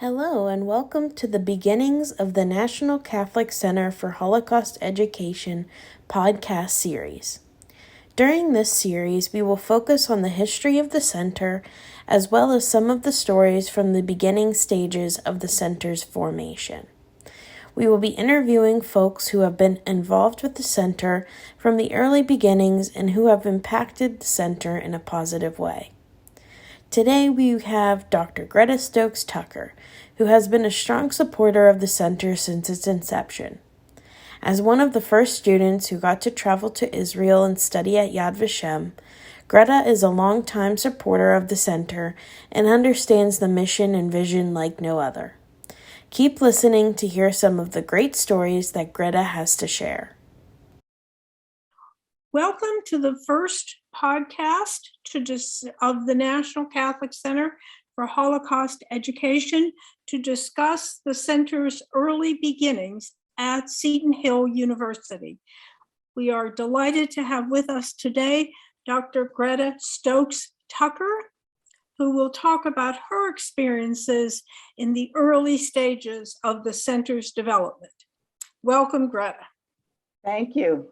Hello, and welcome to the beginnings of the National Catholic Center for Holocaust Education podcast series. During this series, we will focus on the history of the center, as well as some of the stories from the beginning stages of the center's formation. We will be interviewing folks who have been involved with the center from the early beginnings and who have impacted the center in a positive way. Today we have Dr. Greta Stokes-Tucker, who has been a strong supporter of the center since its inception. As one of the first students who got to travel to Israel and study at Yad Vashem, Greta is a longtime supporter of the center and understands the mission and vision like no other. Keep listening to hear some of the great stories that Greta has to share. Welcome to the first podcast of the National Catholic Center for Holocaust Education to discuss the center's early beginnings at Seton Hill University. We are delighted to have with us today Dr. Greta Stokes-Tucker, who will talk about her experiences in the early stages of the center's development. Welcome, Greta. Thank you.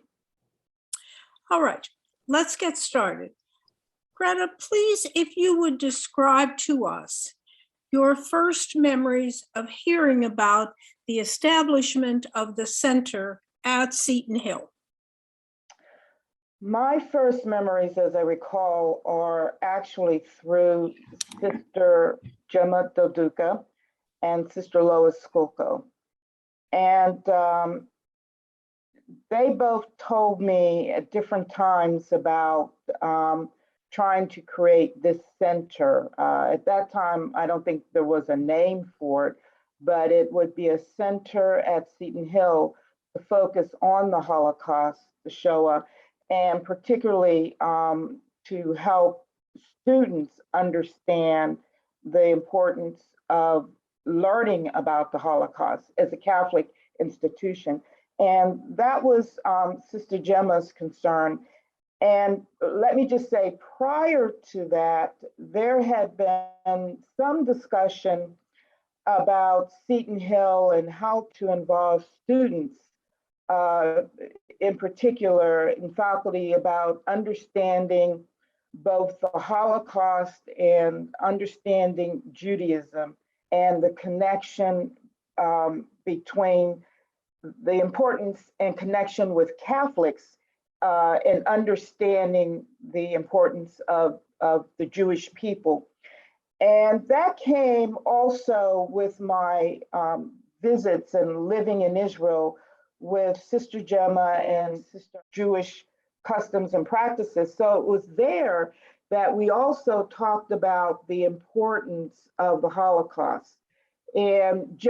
All right, let's get started. Greta, please, if you would describe to us your first memories of hearing about the establishment of the center at Seton Hill. My first memories, as I recall, are actually through Sister Gemma Doduka and Sister Lois Skolko. And they both told me at different times about trying to create this center. At that time, I don't think there was a name for it, but it would be a center at Seton Hill to focus on the Holocaust, the Shoah, and particularly to help students understand the importance of learning about the Holocaust as a Catholic institution. And that was Sister Gemma's concern. And let me just say, prior to that, there had been some discussion about Seton Hill and how to involve students, in particular in faculty, about understanding both the Holocaust and understanding Judaism and the connection between the importance and connection with Catholics and understanding the importance of the Jewish people. And that came also with my visits and living in Israel with Sister Gemma and Sister Jewish customs and practices. So it was there that we also talked about the importance of the Holocaust. And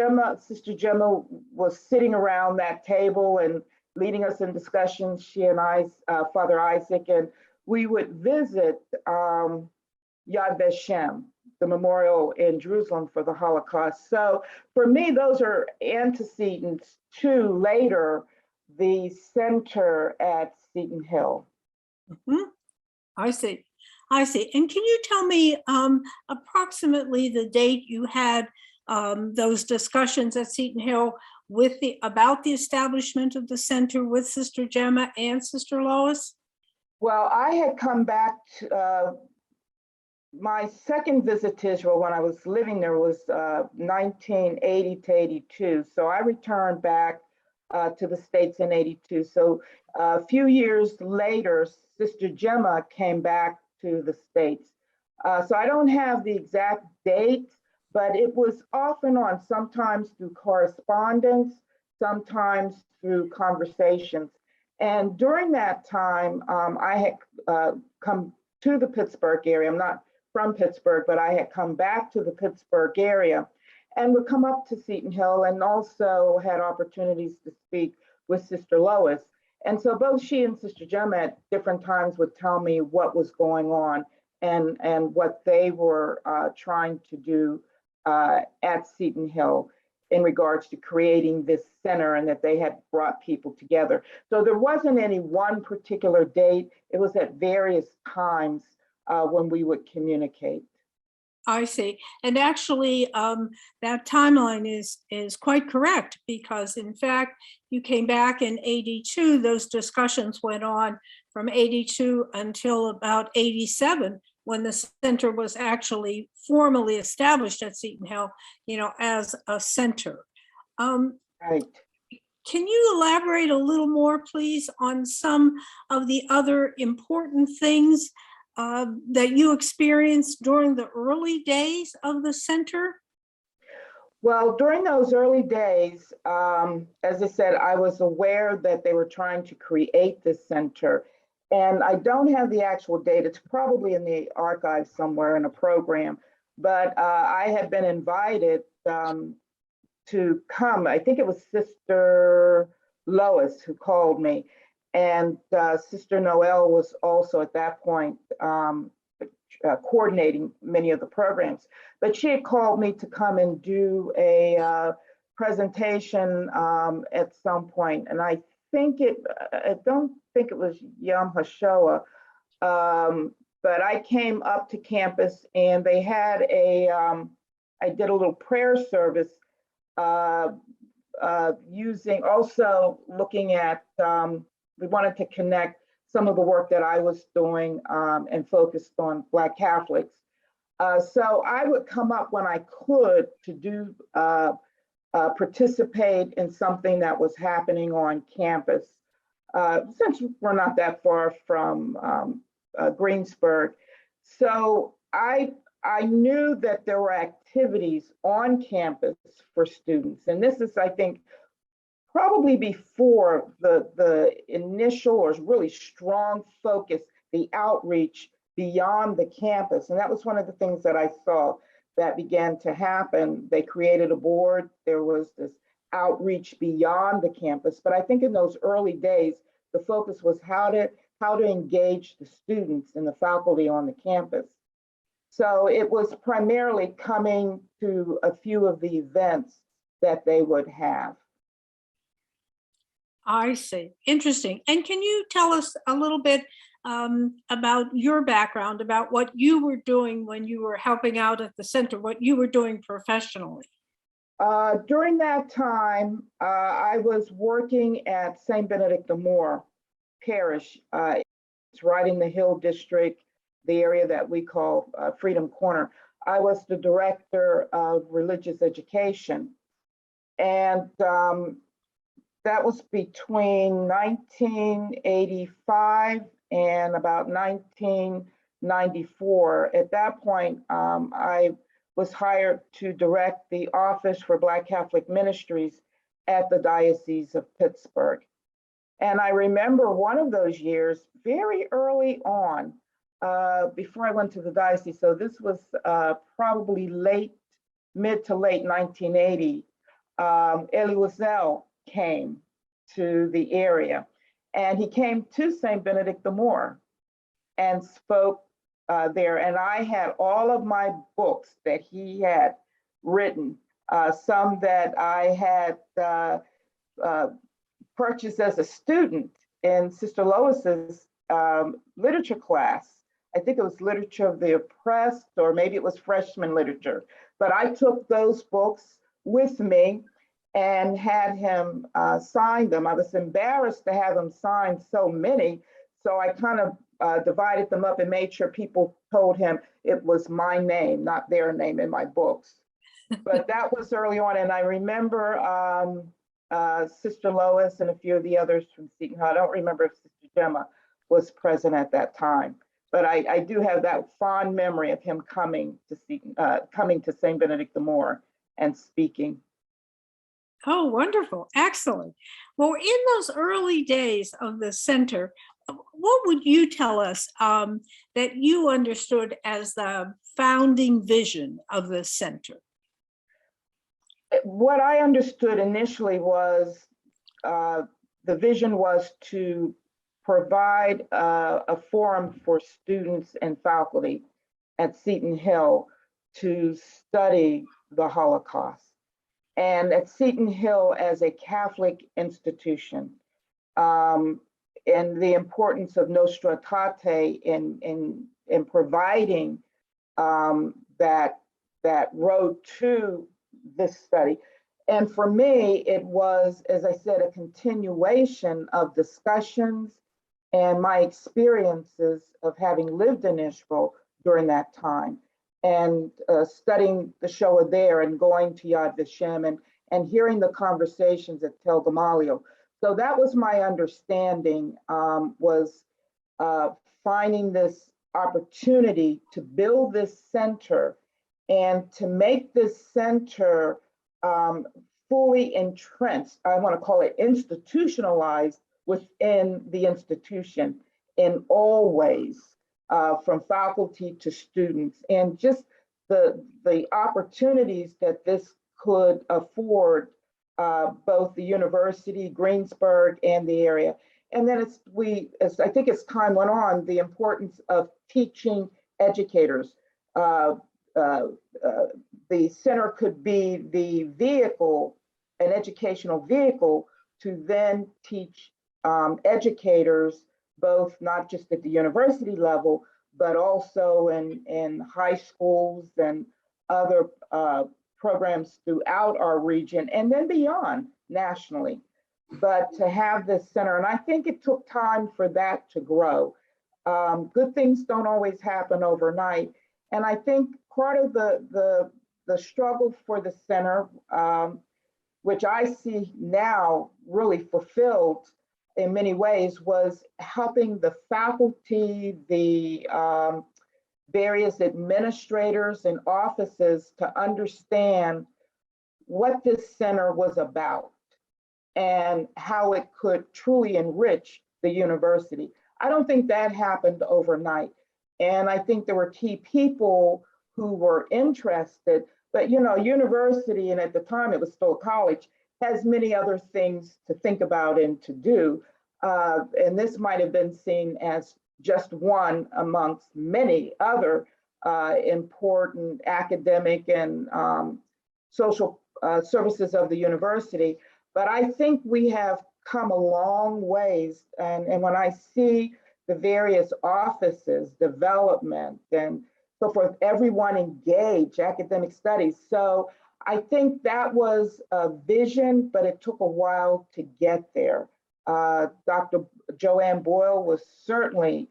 Sister Gemma was sitting around that table and leading us in discussions, she and I, Father Isaac, and we would visit Yad Vashem, the memorial in Jerusalem for the Holocaust. So for me, those are antecedents to later the center at Seton Hill. Mm-hmm. I see. And can you tell me approximately the date you had those discussions at Seton Hill about the establishment of the center with Sister Gemma and Sister Lois? Well, I had come back to, my second visit to Israel when I was living there was 1980 to 82. So I returned back to the States in 82. So a few years later, Sister Gemma came back to the States. So I don't have the exact date, but it was off and on, sometimes through correspondence, sometimes through conversations. And during that time, I had come to the Pittsburgh area. I'm not from Pittsburgh, but I had come back to the Pittsburgh area and would come up to Seton Hill and also had opportunities to speak with Sister Lois. And so both she and Sister Gemma at different times would tell me what was going on and what they were trying to do at Seton Hill in regards to creating this center, and that they had brought people together. So there wasn't any one particular date. It was at various times when we would communicate. I see. And actually, that timeline is quite correct, because in fact, you came back in 82. Those discussions went on from 82 until about 87, when the center was actually formally established at Seton Hill, as a center. Right. Can you elaborate a little more, please, on some of the other important things that you experienced during the early days of the center? Well, during those early days, as I said, I was aware that they were trying to create this center. And I don't have the actual date. It's probably in the archives somewhere in a program. But I had been invited to come. I think it was Sister Lois who called me. And Sister Noel was also at that point coordinating many of the programs. But she had called me to come and do a presentation at some point. And I don't think it was Yom HaShoah, but I came up to campus and they had I did a little prayer service looking at, we wanted to connect some of the work that I was doing and focused on Black Catholics. So I would come up when I could to do participate in something that was happening on campus. Since we're not that far from Greensburg. So I knew that there were activities on campus for students. And this is, I think, probably before the initial or really strong focus, the outreach beyond the campus. And that was one of the things that I saw that began to happen. They created a board. There was this outreach beyond the campus. But I think in those early days, the focus was how to engage the students and the faculty on the campus. So it was primarily coming to a few of the events that they would have. I see. Interesting. And can you tell us a little bit about your background, about what you were doing when you were helping out at the center, what you were doing professionally? During that time, I was working at St. Benedict the Moor Parish. It's right in the Hill District, the area that we call Freedom Corner. I was the director of religious education. And that was between 1985 and about 1994. At that point, I was hired to direct the Office for Black Catholic Ministries at the Diocese of Pittsburgh. And I remember one of those years, very early on, before I went to the diocese, so this was probably mid to late 1980, Elie Wiesel came to the area, and he came to St. Benedict the Moor and spoke there. And I had all of my books that he had written, some that I had purchased as a student in Sister Lois's literature class. I think it was Literature of the Oppressed, or maybe it was freshman literature. But I took those books with me and had him sign them. I was embarrassed to have him sign so many, so I kind of divided them up and made sure people told him it was my name, not their name in my books. But that was early on, and I remember Sister Lois and a few of the others from Seton Hill. I don't remember if Sister Gemma was present at that time, but I do have that fond memory of him coming to St. Benedict the Moor and speaking. Oh, wonderful. Excellent. Well, in those early days of the center, what would you tell us that you understood as the founding vision of the center? What I understood initially was the vision was to provide a forum for students and faculty at Seton Hill to study the Holocaust. And at Seton Hill as a Catholic institution, and the importance of Nostra Aetate in providing that that road to this study. And for me, it was, as I said, a continuation of discussions and my experiences of having lived in Israel during that time and studying the Shoah there and going to Yad Vashem and hearing the conversations at Tel Gamaliel. So that was my understanding, was finding this opportunity to build this center and to make this center fully entrenched, I want to call it institutionalized within the institution in all ways, from faculty to students, and just the opportunities that this could afford both the university, Greensburg, and the area. And then as I think as time went on, the importance of teaching educators. The center could be the vehicle, an educational vehicle, to then teach educators, both not just at the university level, but also in high schools and other programs throughout our region, and then beyond nationally. But to have this center, and I think it took time for that to grow. Good things don't always happen overnight. And I think part of the struggle for the center, which I see now really fulfilled in many ways, was helping the faculty, the various administrators and offices to understand what this center was about and how it could truly enrich the university. I don't think that happened overnight. And I think there were key people who were interested, but university, and at the time it was still a college, has many other things to think about and to do. And this might have been seen as just one amongst many other important academic and social services of the university. But I think we have come a long ways. And when I see the various offices, development, and so forth, everyone engaged, academic studies. So I think that was a vision, but it took a while to get there. Dr. Joanne Boyle was certainly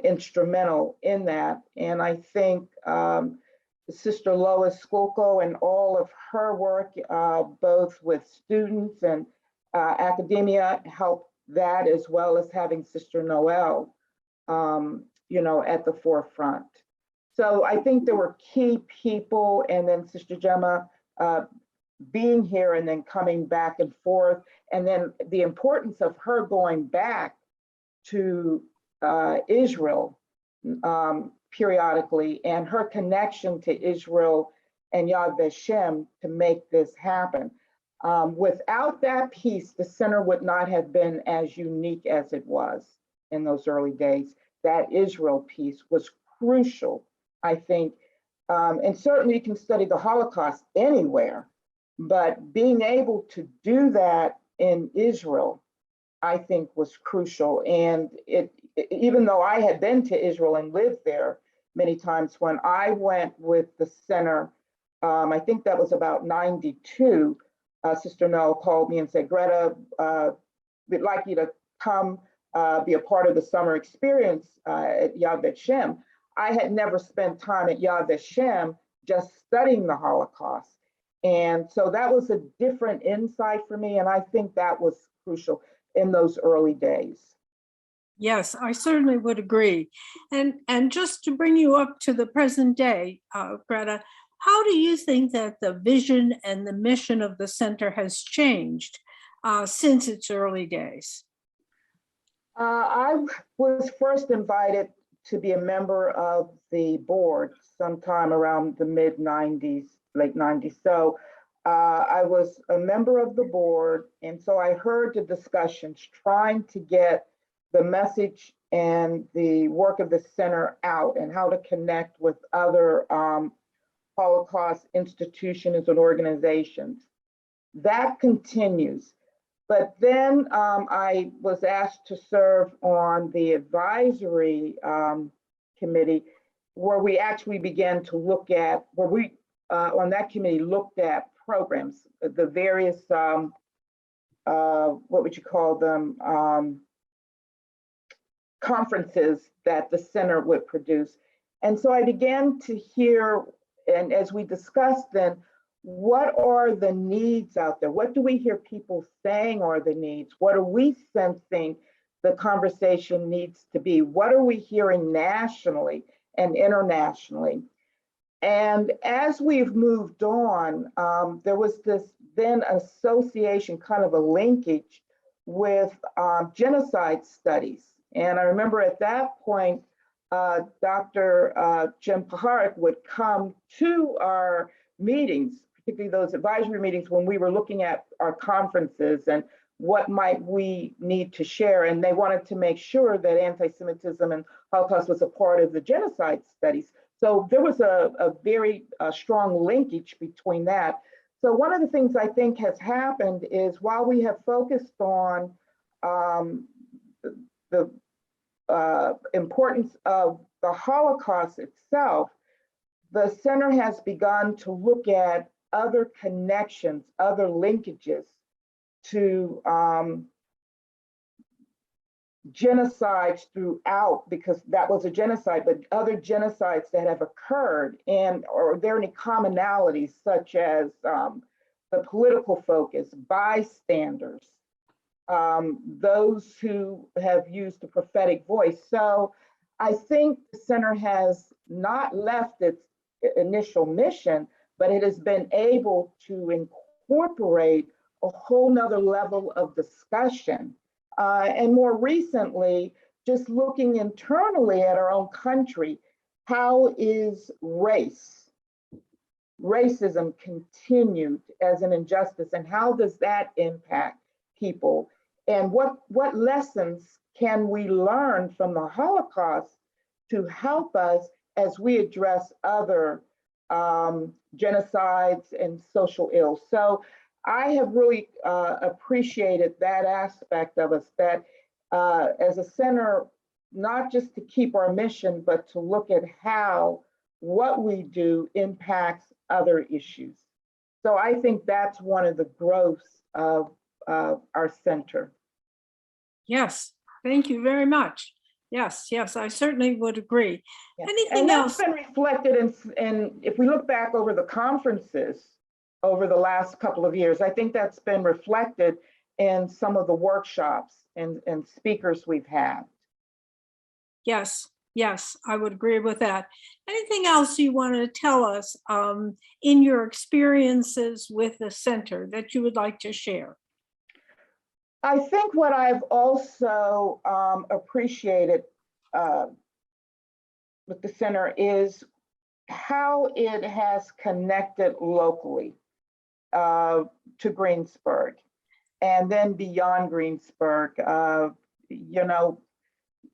instrumental in that. And I think Sister Lois Skolko and all of her work, both with students and academia, helped that, as well as having Sister Noel, at the forefront. So I think there were key people, and then Sister Gemma being here and then coming back and forth, and then the importance of her going back to Israel periodically, and her connection to Israel and Yad Vashem to make this happen. Without that piece, the center would not have been as unique as it was in those early days. That Israel piece was crucial, I think. And certainly you can study the Holocaust anywhere, but being able to do that in Israel, I think, was crucial. And even though I had been to Israel and lived there many times, when I went with the center, I think that was about 92, Sister Noel called me and said, Greta, we'd like you to come be a part of the summer experience at Yad Vashem. I had never spent time at Yad Vashem just studying the Holocaust. And so that was a different insight for me. And I think that was crucial in those early days. Yes, I certainly would agree. And just to bring you up to the present day, Greta, how do you think that the vision and the mission of the center has changed since its early days? I was first invited to be a member of the board sometime around the mid-90s, late 90s. So I was a member of the board, and so I heard the discussions trying to get the message and the work of the center out and how to connect with other Holocaust institutions and organizations. That continues. But then I was asked to serve on the advisory committee, where we actually began to look at, where we on that committee looked at programs, the various, what would you call them, conferences that the center would produce. And so I began to hear, and as we discussed then, what are the needs out there? What do we hear people saying are the needs? What are we sensing the conversation needs to be? What are we hearing nationally and internationally? And as we've moved on, there was this then association, kind of a linkage with genocide studies. And I remember at that point, Dr. Jim Paharik would come to our meetings, particularly those advisory meetings when we were looking at our conferences and what might we need to share. And they wanted to make sure that anti-Semitism and Holocaust was a part of the genocide studies. So there was a very strong linkage between that. So one of the things I think has happened is while we have focused on the importance of the Holocaust itself, the center has begun to look at other connections, other linkages to genocides throughout, because that was a genocide, but other genocides that have occurred, and are there any commonalities such as the political focus, bystanders, those who have used the prophetic voice. So I think the center has not left its initial mission, but it has been able to incorporate a whole nother level of discussion. And more recently, just looking internally at our own country, how is racism continued as an injustice, and how does that impact people? And what lessons can we learn from the Holocaust to help us as we address other genocides and social ills? So I have really appreciated that aspect of us, that as a center, not just to keep our mission, but to look at how what we do impacts other issues. So I think that's one of the growths of our center. Yes, thank you very much. Yes, I certainly would agree. Yeah. Anything else? That's been reflected in, if we look back over the conferences over the last couple of years, I think that's been reflected in some of the workshops and speakers we've had. Yes, I would agree with that. Anything else you want to tell us in your experiences with the center that you would like to share? I think what I've also appreciated with the center is how it has connected locally to Greensburg, and then beyond Greensburg. You know,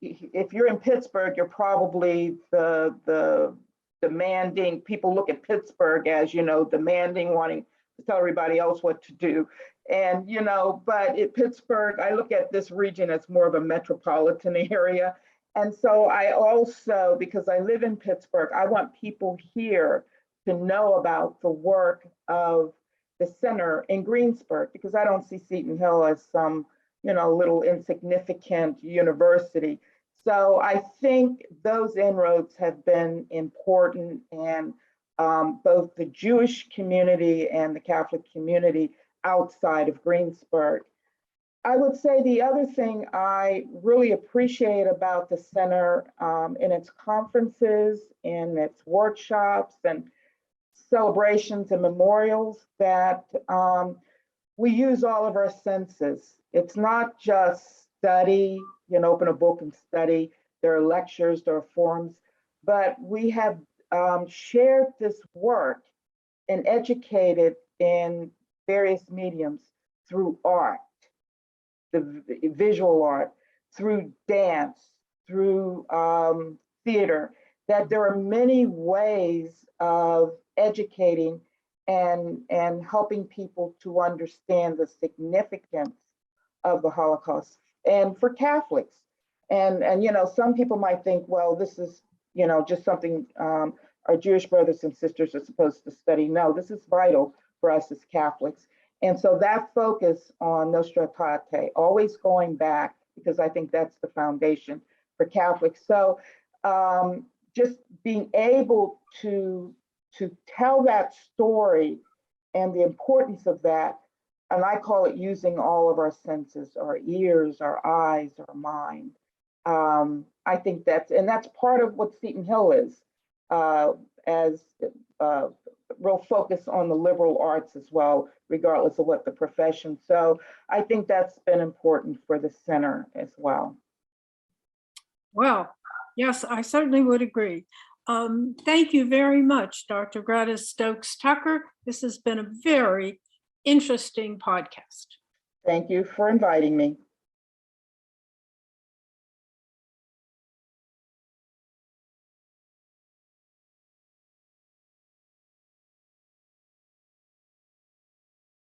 if you're in Pittsburgh, you're probably the demanding, people look at Pittsburgh as, you know, demanding, wanting to tell everybody else what to do. And, you know, but in Pittsburgh, I look at this region as more of a metropolitan area. And so I also, because I live in Pittsburgh, I want people here to know about the work of the center in Greensburg, because I don't see Seton Hill as some, you know, little insignificant university. So I think those inroads have been important, and both the Jewish community and the Catholic community outside of Greensburg. I would say the other thing I really appreciate about the center in its conferences, in its workshops and celebrations and memorials, that we use all of our senses. It's not just study, you know, open a book and study. There are lectures, there are forums, but we have shared this work and educated in various mediums through art, the visual art, through dance, through theater, that there are many ways of educating and helping people to understand the significance of the Holocaust, and for Catholics. And you know, some people might think, well, this is just something our Jewish brothers and sisters are supposed to study. No, this is vital for us as Catholics. And so that focus on Nostra Aetate, always going back, because I think that's the foundation for Catholics. So just being able to tell that story and the importance of that, and I call it using all of our senses, our ears, our eyes, our mind. I think that's part of what Seton Hill is, as real focus on the liberal arts as well, regardless of what the profession. So I think that's been important for the center as well. Well, yes, I certainly would agree. Thank you very much, Dr. Greta Stokes-Tucker. This has been a very interesting podcast. Thank you for inviting me.